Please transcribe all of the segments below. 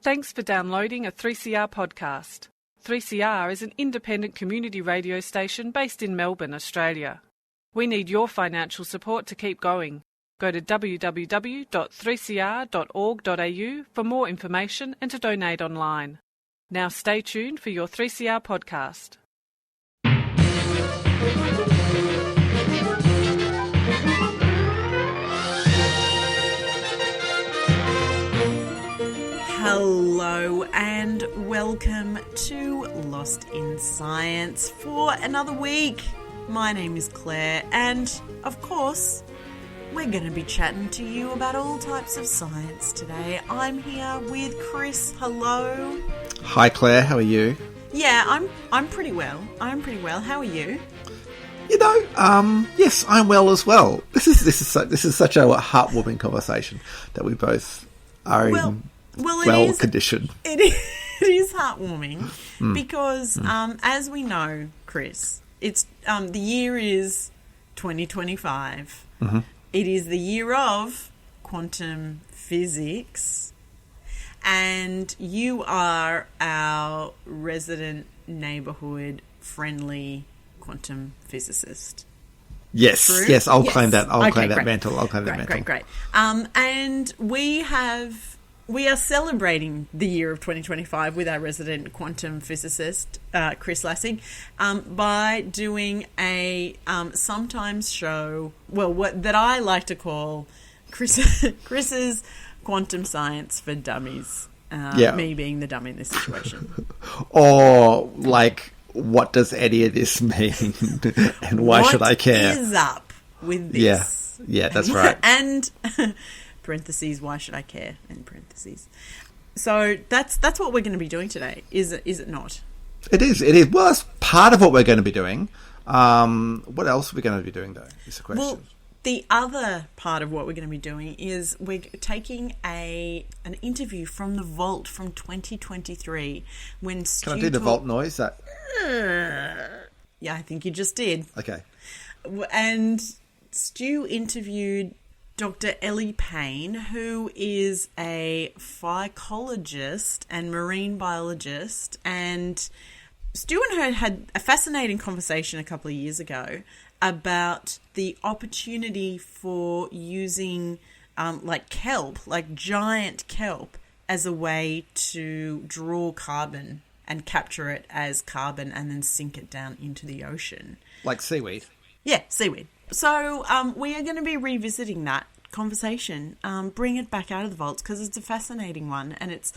Thanks for downloading a 3CR podcast. 3CR is an independent community radio station based in Melbourne, Australia. We need your financial support to keep going. Go to www.3cr.org.au for more information and to donate online. Now stay tuned for your 3CR podcast. Hello and welcome to Lost in Science for another week. My name is Claire and, of course, we're going to be chatting to you about all types of science today. I'm here with Chris. Hello. Hi Claire, how are you? Yeah, I'm pretty well. How are you? You know, yes, I'm well as well. This is such a heartwarming conversation that we both are in condition. It is heartwarming because, as we know, Chris, it's the year is 2025. Mm-hmm. It is the year of quantum physics, and you are our resident neighbourhood friendly quantum physicist. Yes, True? yes, I'll Yes. claim that. I'll claim that Great. mantle. I'll claim that mantle. Great. And we are celebrating the year of 2025 with our resident quantum physicist, Chris Lassig, by doing a sometimes show, that I like to call Chris's Quantum Science for Dummies. Me being the dummy in this situation. Or, like, what does any of this mean? And why should I care? What is up with this? Yeah, that's right. And... parentheses, why should I care? In parentheses. So that's what we're going to be doing today, is it not? It is. Well, that's part of what we're going to be doing. What else are we going to be doing, though, is the question. Well, the other part of what we're going to be doing is we're taking an interview from the Vault from 2023 when Stu... Can I do the Vault noise? Yeah, I think you just did. Okay. And Stu interviewed Dr Ellie Paine, who is a phycologist and marine biologist, and Stu and her had a fascinating conversation a couple of years ago about the opportunity for using kelp, like giant kelp, as a way to draw carbon and capture it as carbon and then sink it down into the ocean. Like seaweed? Yeah, seaweed. So we are going to be revisiting that conversation, bring it back out of the vaults because it's a fascinating one, and it's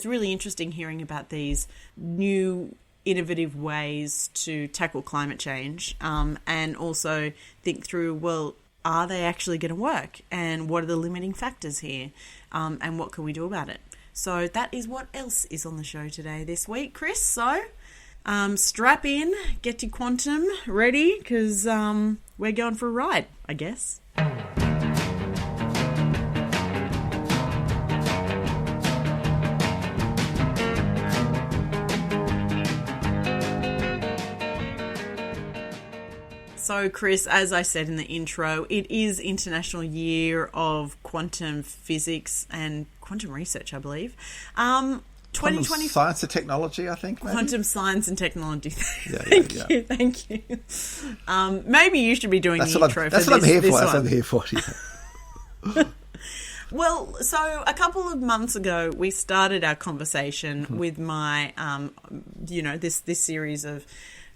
really interesting hearing about these new innovative ways to tackle climate change, and also think through, well, are they actually going to work, and what are the limiting factors here, and what can we do about it? So that is what else is on the show today this week, Chris. So strap in, get your quantum ready, because we're going for a ride, I guess. So, Chris, as I said in the intro, it is International Year of Quantum Physics and Quantum Research, I believe. 2020 Science and Technology, I think. Maybe? Quantum Science and Technology. Thank you. Maybe you should be doing the intro for this. That's what I'm here for. Yeah. Well, so a couple of months ago, we started our conversation with my, this series of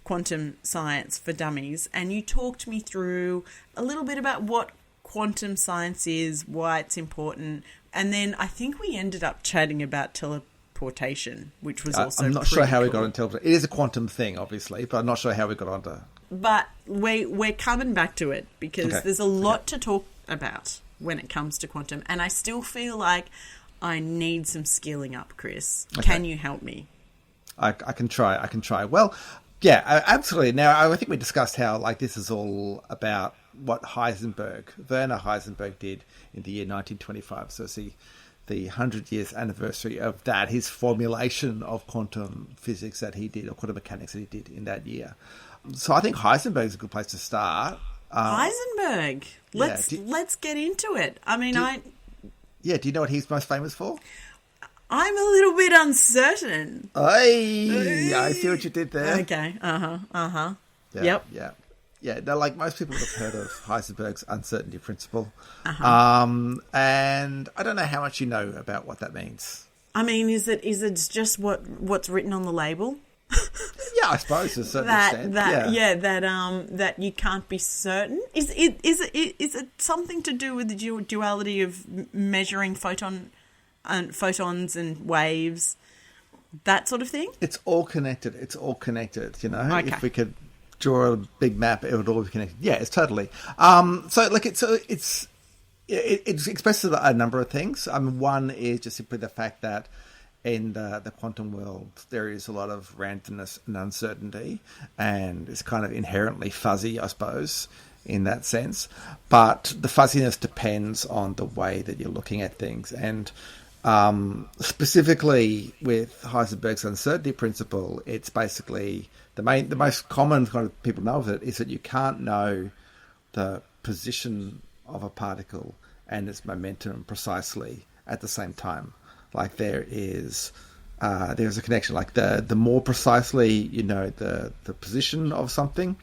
Quantum Science for Dummies, and you talked me through a little bit about what quantum science is, why it's important, and then I think we ended up chatting about teleportation, which was also I'm not sure how we cool. got on teleportation. It is a quantum thing, obviously, but I'm not sure how we got onto... But we're coming back to it because there's a lot to talk about when it comes to quantum, and I still feel like I need some skilling up, Chris. Okay. Can you help me? I can try. Well... Yeah, absolutely. Now, I think we discussed how this is all about what Werner Heisenberg did in the year 1925. So it's the 100 years anniversary of that, his formulation of quantum physics that he did, or quantum mechanics that he did in that year. So I think Heisenberg is a good place to start. Heisenberg. Let's get into it. I mean, do you know what he's most famous for? I'm a little bit uncertain. I see what you did there. Okay. Yeah, Yep. Yeah. No, like most people have heard of Heisenberg's uncertainty principle. And I don't know how much you know about what that means. I mean, is it just what's written on the label? Yeah, I suppose to a certain extent. That you can't be certain. Is it something to do with the duality of measuring photons and waves, that sort of thing? It's all connected. You know, Okay. If we could draw a big map, it would all be connected. Yeah, it's totally. It's expresses a number of things. I mean, one is just simply the fact that in the quantum world, there is a lot of randomness and uncertainty, and it's kind of inherently fuzzy, I suppose, in that sense. But the fuzziness depends on the way that you're looking at things. And specifically with Heisenberg's uncertainty principle, it's basically the most common kind of people know of it is that you can't know the position of a particle and its momentum precisely at the same time. Like there's a connection. Like the more precisely you know the position of something,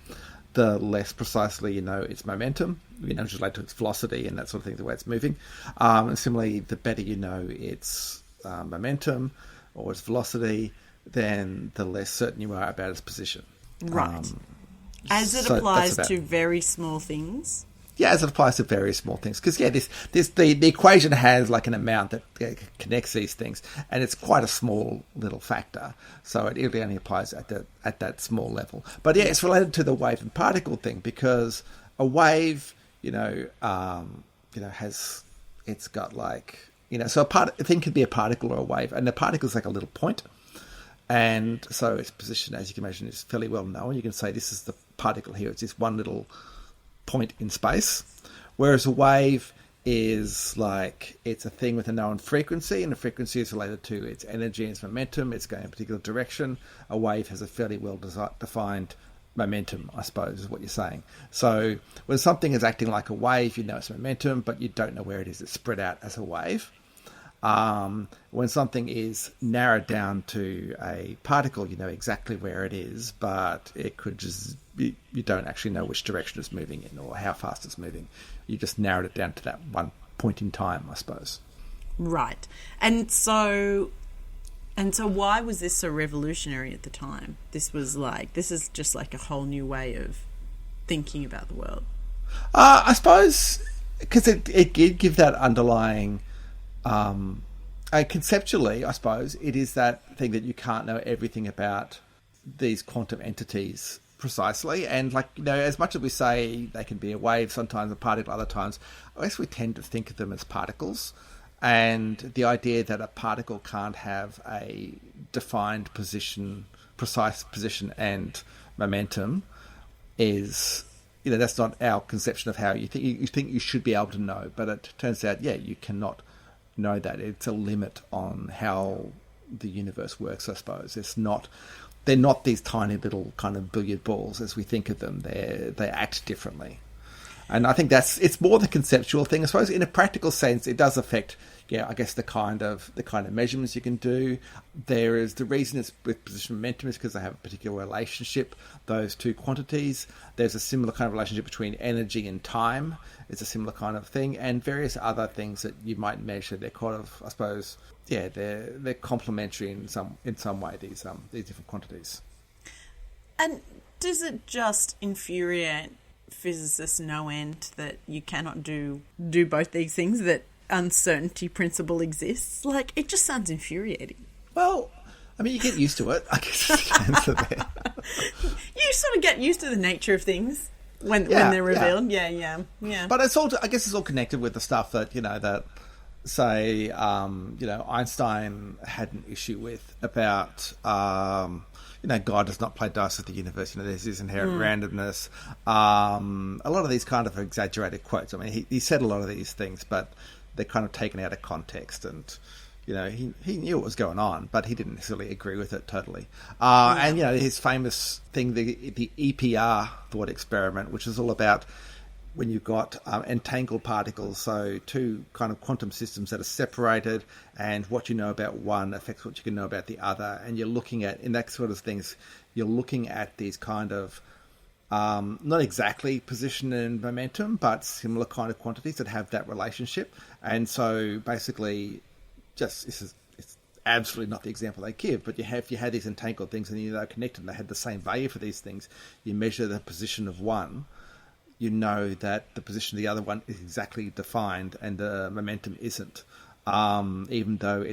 the less precisely you know its momentum, which is related to its velocity and that sort of thing, the way it's moving. And similarly, the better you know its momentum or its velocity, then the less certain you are about its position. Right. As it applies to very small things. Yeah, as it applies to very small things. Because, the equation has like an amount that connects these things, and it's quite a small little factor. So it really only applies at that small level. But yeah, it's related to the wave and particle thing, because a wave, it's got like, so a thing could be a particle or a wave, and the particle is like a little point. And so its position, as you can imagine, is fairly well known. You can say this is the particle here. It's this one little point in space, whereas a wave is like it's a thing with a known frequency, and the frequency is related to its energy and its momentum. It's going in a particular direction. A wave has a fairly well defined momentum, I suppose, is what you're saying. So when something is acting like a wave, you know its momentum, but you don't know where it is. It's spread out as a wave. When something is narrowed down to a particle, you know exactly where it is, but it could just you don't actually know which direction it's moving in or how fast it's moving. You just narrowed it down to that one point in time, I suppose. Right. And so why was this so revolutionary at the time? This is just like a whole new way of thinking about the world. I suppose because it did give that underlying conceptually, I suppose, it is that thing that you can't know everything about these quantum entities precisely. And as much as we say they can be a wave, sometimes a particle, other times, I guess we tend to think of them as particles. And the idea that a particle can't have a defined position, precise position and momentum is, that's not our conception of how you think. You think you should be able to know, but it turns out, you cannot know that. It's a limit on how the universe works, I suppose. They're not these tiny little kind of billiard balls as we think of them. They act differently. And I think it's more the conceptual thing. I suppose in a practical sense, it does affect, I guess the kind of measurements you can do. There is the reason it's with position momentum is because they have a particular relationship, those two quantities. There's a similar kind of relationship between energy and time. It's a similar kind of thing, and various other things that you might measure. They're kind of, I suppose, they're complementary in some way. These different quantities. And does it just infuriate physicists no end that you cannot do both these things, that uncertainty principle exists? Like, it just sounds infuriating. Well, I mean, you get used to it, I guess is the answer there. You sort of get used to the nature of things when they're revealed. Yeah. But it's all, I guess it's all connected with the stuff that, that say, Einstein had an issue with about, God does not play dice with the universe. There's this inherent randomness. A lot of these kind of exaggerated quotes. I mean, he said a lot of these things, but they're kind of taken out of context. And, he knew what was going on, but he didn't necessarily agree with it totally. And, his famous thing, the EPR thought experiment, which is all about when you've got entangled particles, so two kind of quantum systems that are separated, and what you know about one affects what you can know about the other. And you're looking at, in that sort of things, you're looking at these kind of, not exactly position and momentum, but similar kind of quantities that have that relationship. And so basically, it's absolutely not the example they give, but if you had these entangled things and they're connected and they had the same value for these things, you measure the position of one, you know that the position of the other one is exactly defined and the momentum isn't, even though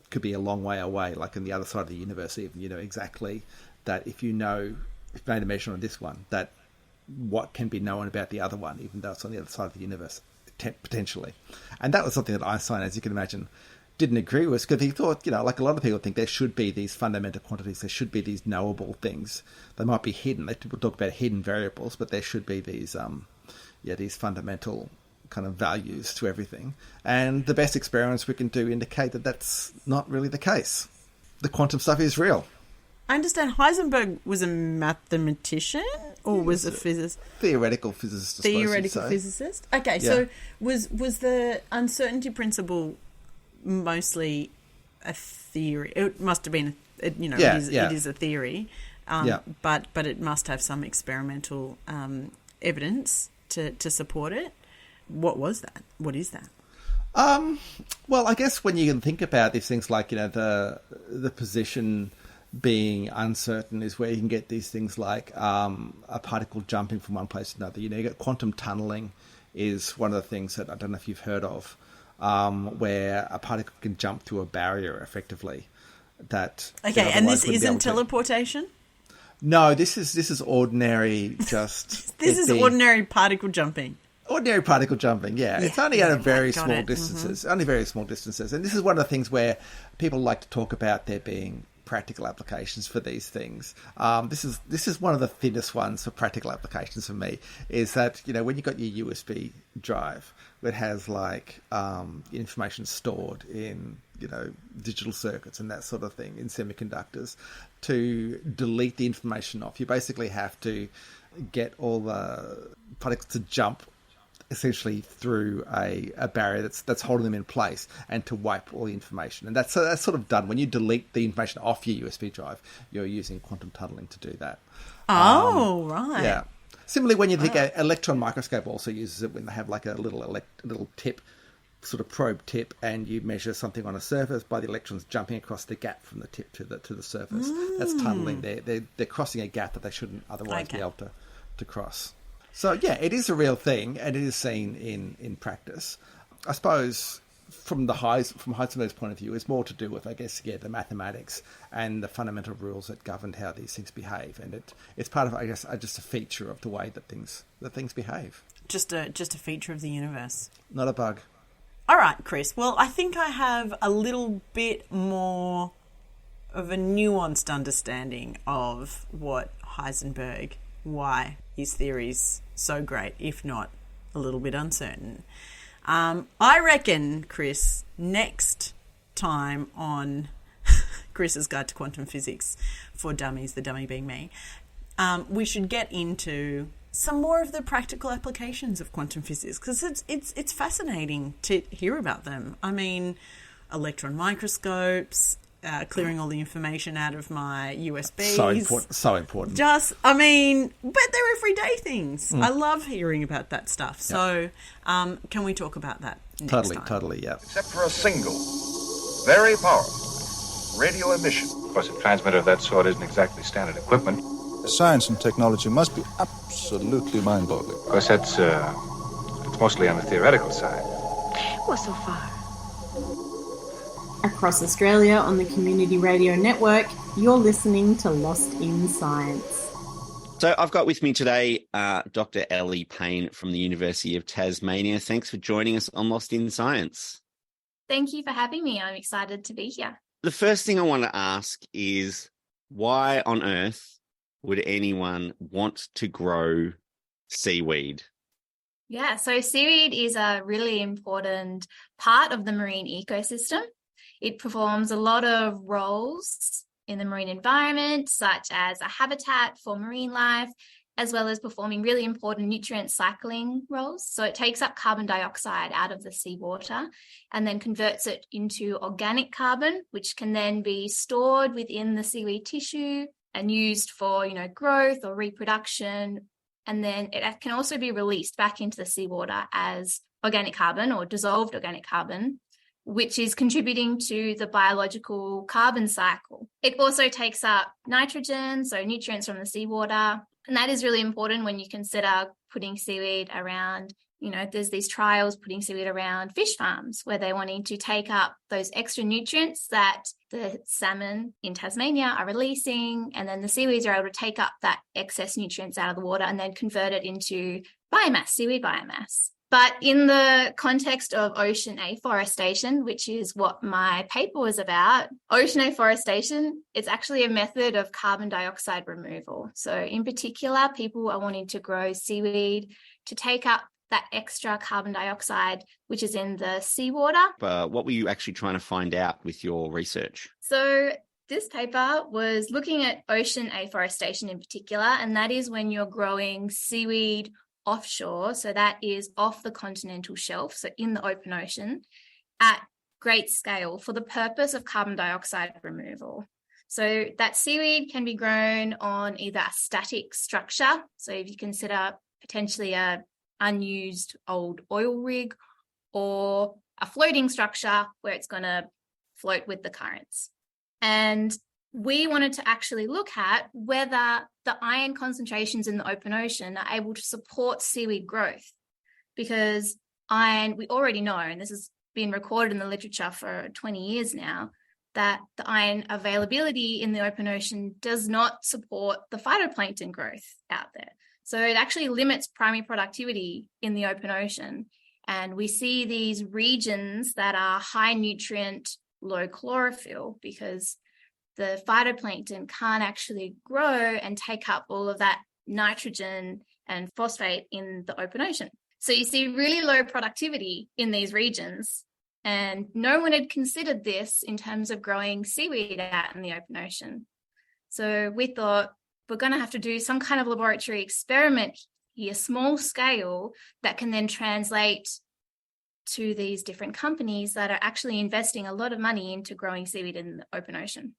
could be a long way away, like in the other side of the universe even, you know exactly that if you made a measurement on this one, that what can be known about the other one, even though it's on the other side of the universe, potentially. And that was something that Einstein, as you can imagine, didn't agree with, because he thought, like a lot of people think, there should be these fundamental quantities, there should be these knowable things. They might be hidden. People talk about hidden variables, but there should be these fundamental kind of values to everything. And the best experiments we can do indicate that that's not really the case. The quantum stuff is real. I understand Heisenberg was a mathematician, or was a physicist? Theoretical physicist. Theoretical physicist. Okay, yeah. So was the uncertainty principle mostly a theory? It must have been, it is a theory, but it must have some experimental evidence to support it. What was that? What is that? Well, I guess when you can think about these things like, the position being uncertain is where you can get these things like a particle jumping from one place to another. You get quantum tunneling is one of the things that I don't know if you've heard of, where a particle can jump through a barrier effectively. Okay, and this isn't teleportation? No, this is ordinary. Just this is ordinary particle jumping. Ordinary particle jumping, yeah. It's only at very small distances. Mm-hmm. Only very small distances, and this is one of the things where people like to talk about there being practical applications for these things. This is one of the thinnest ones for practical applications for me, is that when you got your USB drive that has like information stored in digital circuits and that sort of thing in semiconductors, to delete the information off, you basically have to get all the particles to jump essentially through a barrier that's holding them in place, and to wipe all the information. And that's sort of done when you delete the information off your USB drive. You're using quantum tunneling to do that. Oh, right. Yeah. Similarly, when you think an electron microscope also uses it when they have like a little tip, sort of probe tip, and you measure something on a surface by the electrons jumping across the gap from the tip to the surface. That's tunneling. They're crossing a gap that they shouldn't otherwise be able to cross. So, yeah, it is a real thing, and it is seen in practice. I suppose from Heisenberg's point of view, it's more to do with, I guess, the mathematics and the fundamental rules that govern how these things behave. And it's part of, I guess, just a feature of the way that things behave. Just a feature of the universe. Not a bug. All right, Chris. Well, I think I have a little bit more of a nuanced understanding of what Heisenberg, why his theory's so great, if not a little bit uncertain. I reckon, Chris, next time on Chris's Guide to Quantum Physics for Dummies, the dummy being me, we should get into some more of the practical applications of quantum physics, because it's fascinating to hear about them. I mean, electron microscopes, clearing all the information out of my USBs. So important. But they're everyday things. I love hearing about that stuff. So can we talk about that next time? Totally, yeah. Except for a single, very powerful radio emission. Of course, a transmitter of that sort isn't exactly standard equipment. Science and technology must be absolutely mind-boggling. Of course, it's mostly on the theoretical side. Well, so far. Across Australia on the Community Radio Network, you're listening to Lost in Science. So I've got with me today Dr Ellie Paine from the University of Tasmania. Thanks for joining us on Lost in Science. Thank you for having me. I'm excited to be here. The first thing I want to ask is, why on earth would anyone want to grow seaweed? Yeah, so seaweed is a really important part of the marine ecosystem. It performs a lot of roles in the marine environment, such as a habitat for marine life. as well as performing really important nutrient cycling roles. So it takes up carbon dioxide out of the seawater and then converts it into organic carbon, which can then be stored within the seaweed tissue and used for, growth or reproduction. And then it can also be released back into the seawater as organic carbon or dissolved organic carbon, which is contributing to the biological carbon cycle. It also takes up nitrogen, so nutrients from the seawater. And that is really important when you consider putting seaweed around, there's these trials putting seaweed around fish farms where they're wanting to take up those extra nutrients that the salmon in Tasmania are releasing. And then the seaweeds are able to take up that excess nutrients out of the water and then convert it into biomass, seaweed biomass. But in the context of ocean afforestation, which is what my paper was about, ocean afforestation, it's actually a method of carbon dioxide removal. So in particular, people are wanting to grow seaweed to take up that extra carbon dioxide, which is in the seawater. What were you actually trying to find out with your research? So this paper was looking at ocean afforestation in particular, and that is when you're growing seaweed offshore, so that is off the continental shelf, so in the open ocean, at great scale for the purpose of carbon dioxide removal. So that seaweed can be grown on either a static structure, so if you consider potentially a unused old oil rig, or a floating structure where it's going to float with the currents. And we wanted to actually look at whether the iron concentrations in the open ocean are able to support seaweed growth, because iron, we already know, and this has been recorded in the literature for 20 years now, that the iron availability in the open ocean does not support the phytoplankton growth out there. So it actually limits primary productivity in the open ocean. And we see these regions that are high nutrient, low chlorophyll, because the phytoplankton can't actually grow and take up all of that nitrogen and phosphate in the open ocean. So you see really low productivity in these regions, and no one had considered this in terms of growing seaweed out in the open ocean. So we thought we're going to have to do some kind of laboratory experiment here, small scale, that can then translate to these different companies that are actually investing a lot of money into growing seaweed in the open ocean.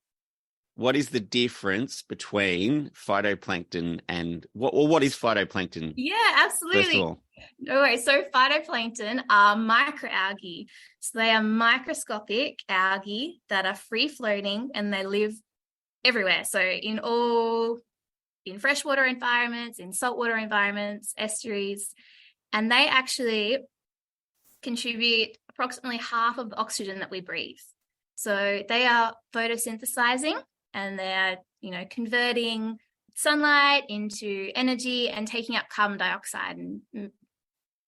What is the difference between phytoplankton and what is phytoplankton? Yeah, absolutely. First of all. No worries. So phytoplankton are microalgae. So they are microscopic algae that are free floating and they live everywhere. So in freshwater environments, in saltwater environments, estuaries, and they actually contribute approximately half of the oxygen that we breathe. So they are photosynthesizing, and they're, converting sunlight into energy and taking up carbon dioxide and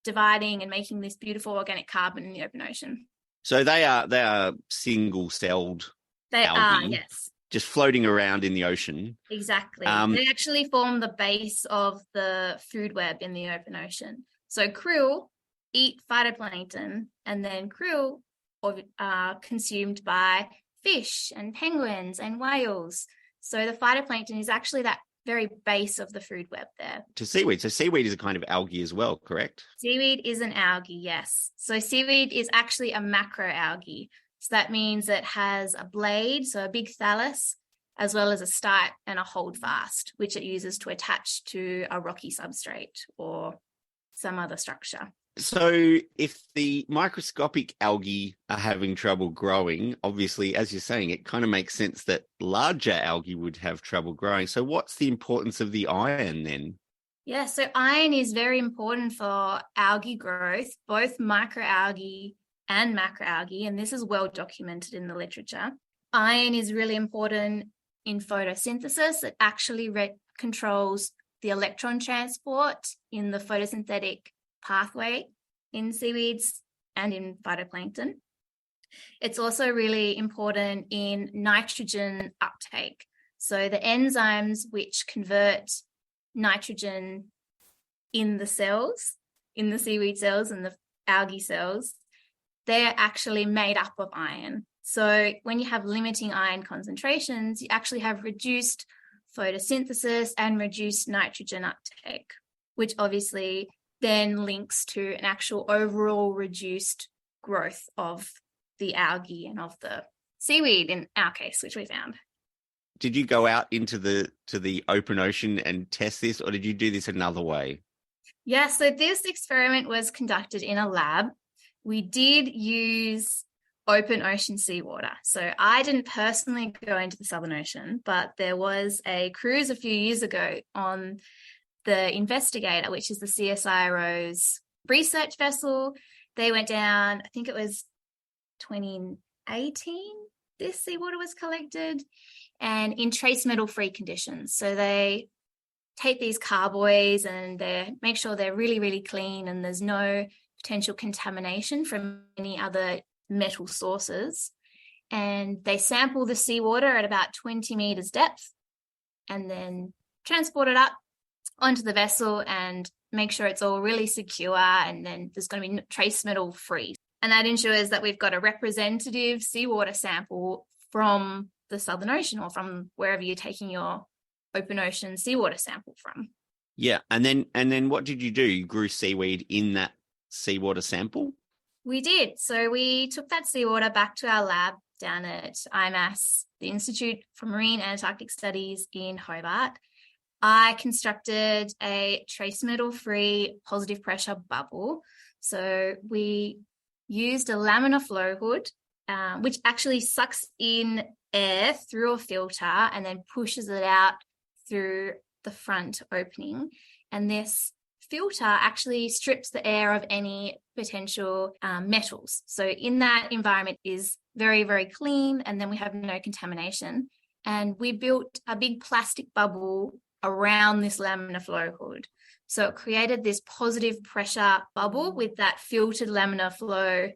dividing and making this beautiful organic carbon in the open ocean. So they are single-celled algae, yes. Just floating around in the ocean. Exactly. They actually form the base of the food web in the open ocean. So krill eat phytoplankton, and then krill are consumed by fish and penguins and whales. So the phytoplankton is actually that very base of the food web there. To seaweed. So seaweed is a kind of algae as well, correct? Seaweed is an algae, yes. So seaweed is actually a macroalgae. So that means it has a blade, so a big thallus, as well as a stipe and a holdfast, which it uses to attach to a rocky substrate or some other structure. So if the microscopic algae are having trouble growing, obviously, as you're saying, it kind of makes sense that larger algae would have trouble growing. So what's the importance of the iron then? Yeah, so iron is very important for algae growth, both microalgae and macroalgae, and this is well documented in the literature. Iron is really important in photosynthesis. It actually controls the electron transport in the photosynthetic pathway in seaweeds and in phytoplankton. It's also really important in nitrogen uptake. So the enzymes which convert nitrogen in the cells, in the seaweed cells and the algae cells, they're actually made up of iron. So when you have limiting iron concentrations, you actually have reduced photosynthesis and reduced nitrogen uptake, which obviously then links to an actual overall reduced growth of the algae and of the seaweed in our case, which we found. Did you go out into the open ocean and test this, or did you do this another way? Yeah, so this experiment was conducted in a lab. We did use open ocean seawater. So I didn't personally go into the Southern Ocean, but there was a cruise a few years ago on the Investigator, which is the CSIRO's research vessel. They went down, I think it was 2018, this seawater was collected, and in trace metal free conditions. So they take these carboys and they make sure they're really, really clean and there's no potential contamination from any other metal sources. And they sample the seawater at about 20 meters depth and then transport it up onto the vessel and make sure it's all really secure, and then there's going to be trace metal free. And that ensures that we've got a representative seawater sample from the Southern Ocean or from wherever you're taking your open ocean seawater sample from. Yeah. And then what did you do? You grew seaweed in that seawater sample? We did. So we took that seawater back to our lab down at IMAS, the Institute for Marine and Antarctic Studies in Hobart. I constructed a trace metal free positive pressure bubble. So we used a laminar flow hood, which actually sucks in air through a filter and then pushes it out through the front opening. And this filter actually strips the air of any potential metals. So in that environment is very, very clean, and then we have no contamination. And we built a big plastic bubble around this laminar flow hood. So it created this positive pressure bubble with that filtered laminar flow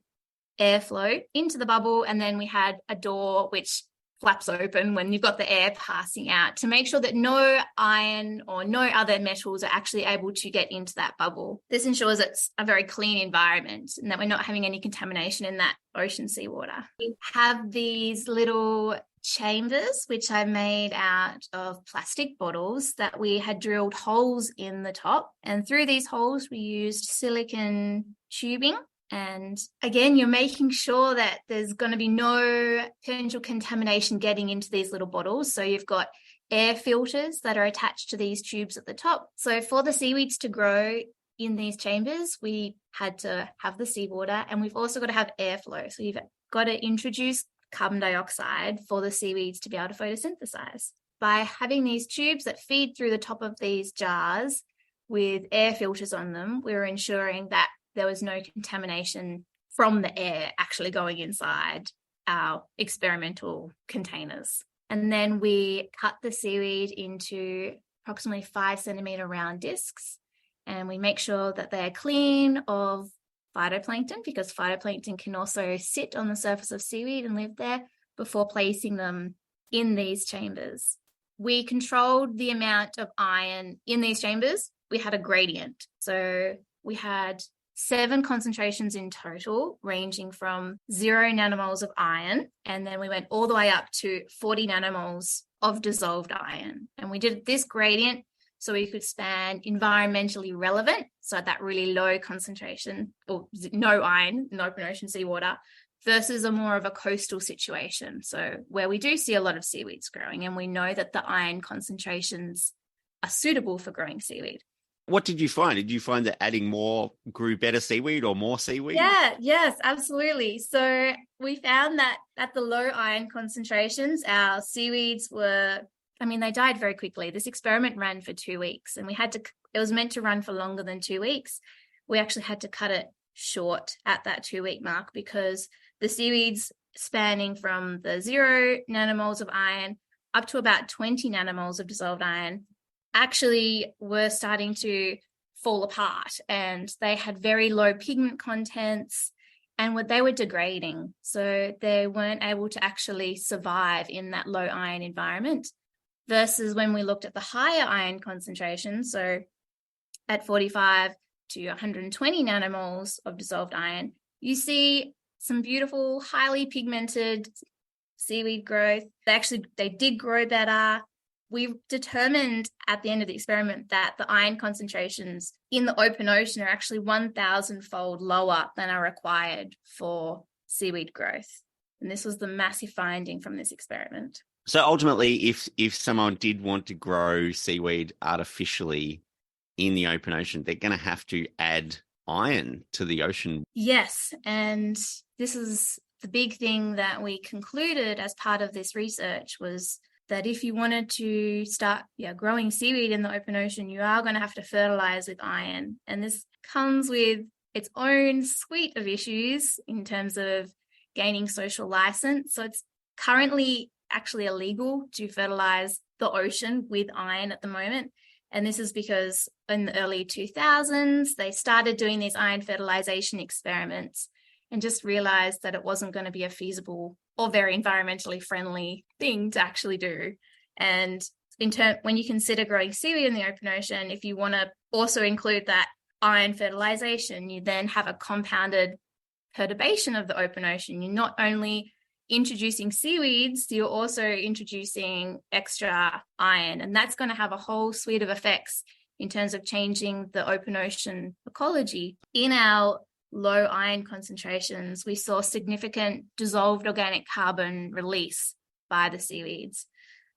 airflow into the bubble. And then we had a door which flaps open when you've got the air passing out to make sure that no iron or no other metals are actually able to get into that bubble. This ensures it's a very clean environment and that we're not having any contamination in that ocean seawater. We have these little chambers which I made out of plastic bottles that we had drilled holes in the top, and through these holes we used silicon tubing. And again, you're making sure that there's going to be no potential contamination getting into these little bottles. So you've got air filters that are attached to these tubes at the top. So for the seaweeds to grow in these chambers, we had to have the seawater, and we've also got to have airflow. So you've got to introduce carbon dioxide for the seaweeds to be able to photosynthesize. By having these tubes that feed through the top of these jars with air filters on them, we were ensuring that there was no contamination from the air actually going inside our experimental containers. And then we cut the seaweed into approximately 5 centimeter round discs, and we make sure that they're clean of phytoplankton, because phytoplankton can also sit on the surface of seaweed and live there, before placing them in these chambers. We controlled the amount of iron in these chambers. We had a gradient. So we had 7 concentrations in total, ranging from 0 nanomoles of iron, and then we went all the way up to 40 nanomoles of dissolved iron. And we did this gradient so we could span environmentally relevant, so at that really low concentration, or no iron in open ocean seawater, versus a more of a coastal situation, so where we do see a lot of seaweeds growing and we know that the iron concentrations are suitable for growing seaweed. What did you find? Did you find that adding more grew better seaweed or more seaweed? Yes, absolutely. So we found that at the low iron concentrations, our seaweeds they died very quickly. This experiment ran for 2 weeks, and it was meant to run for longer than 2 weeks. We actually had to cut it short at that 2-week mark, because the seaweeds spanning from the 0 nanomoles of iron up to about 20 nanomoles of dissolved iron actually were starting to fall apart, and they had very low pigment contents, and they were degrading. So they weren't able to actually survive in that low iron environment. Versus when we looked at the higher iron concentration, so at 45 to 120 nanomoles of dissolved iron, you see some beautiful, highly pigmented seaweed growth. They did grow better. we determined at the end of the experiment that the iron concentrations in the open ocean are actually 1,000-fold lower than are required for seaweed growth. And this was the massive finding from this experiment. So ultimately, if someone did want to grow seaweed artificially in the open ocean, they're going to have to add iron to the ocean. Yes, and this is the big thing that we concluded as part of this research, was that if you wanted to start growing seaweed in the open ocean, you are going to have to fertilize with iron. And this comes with its own suite of issues in terms of gaining social license. So it's currently actually illegal to fertilize the ocean with iron at the moment. And this is because in the early 2000s, they started doing these iron fertilization experiments and just realized that it wasn't going to be a feasible or very environmentally friendly thing to actually do. And when you consider growing seaweed in the open ocean, if you want to also include that iron fertilization, you then have a compounded perturbation of the open ocean. You're not only introducing seaweeds, you're also introducing extra iron, and that's going to have a whole suite of effects in terms of changing the open ocean ecology. In our low iron concentrations, we saw significant dissolved organic carbon release by the seaweeds.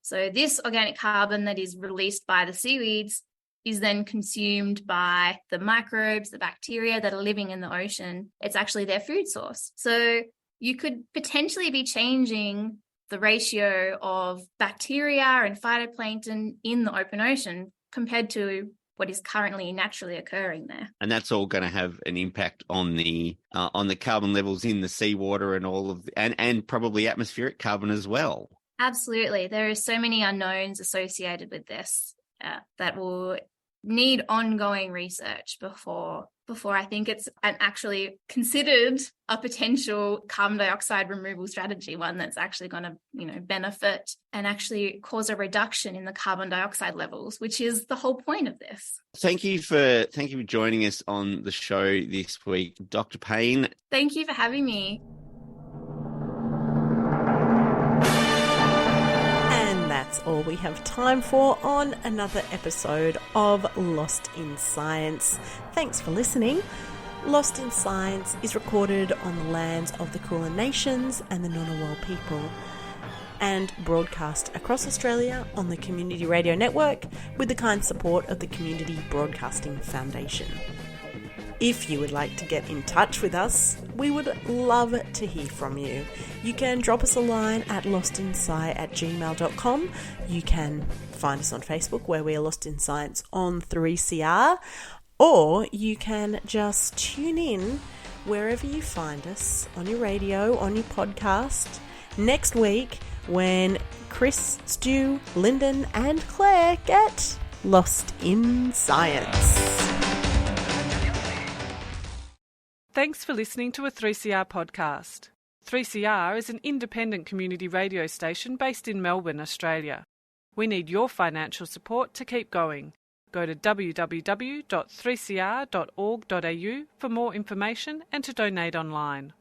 So this organic carbon that is released by the seaweeds is then consumed by the microbes, the bacteria that are living in the ocean. It's actually their food source. So you could potentially be changing the ratio of bacteria and phytoplankton in the open ocean compared to what is currently naturally occurring there. And that's all going to have an impact on the carbon levels in the seawater and all of and probably atmospheric carbon as well. Absolutely. There are so many unknowns associated with this that will need ongoing research before I think it's actually considered a potential carbon dioxide removal strategy, one that's actually going to, benefit and actually cause a reduction in the carbon dioxide levels, which is the whole point of this. Thank you for joining us on the show this week, Dr. Paine. Thank you for having me. That's all we have time for on another episode of Lost in Science. Thanks for listening. Lost in Science is recorded on the lands of the Kulin Nations and the Ngunnawal people and broadcast across Australia on the Community Radio Network with the kind support of the Community Broadcasting Foundation. If you would like to get in touch with us, we would love to hear from you. You can drop us a line at lostinsci@gmail.com. You can find us on Facebook, where we are Lost in Science on 3CR, or you can just tune in wherever you find us, on your radio, on your podcast, next week when Chris, Stu, Lyndon and Claire get Lost in Science. Thanks for listening to a 3CR podcast. 3CR is an independent community radio station based in Melbourne, Australia. We need your financial support to keep going. Go to www.3cr.org.au for more information and to donate online.